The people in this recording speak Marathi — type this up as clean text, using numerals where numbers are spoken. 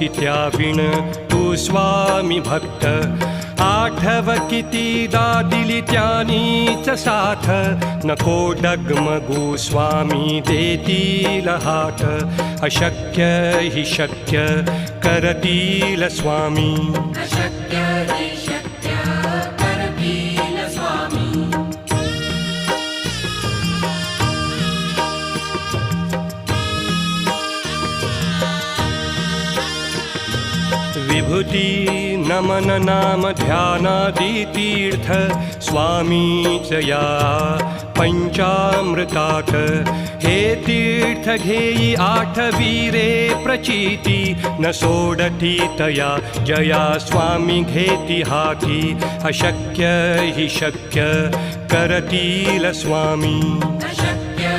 त्याविण तू स्वामी भक्त आठव कितीदा दिली त्यानीच साथ नको डगमगू स्वामी देतील हात अशक्य हि शक्य करतील स्वामी अशक्य हि शक्य करतील स्वामी विभूती नमन नाम ध्यानादि तीर्थ स्वामीच या पंचामृतात हे तीर्थ घेई आठवीरे प्रचिती न सोडती तया जया स्वामी घेती हाती अशक्य हि शक्य करतील स्वामी अशक्य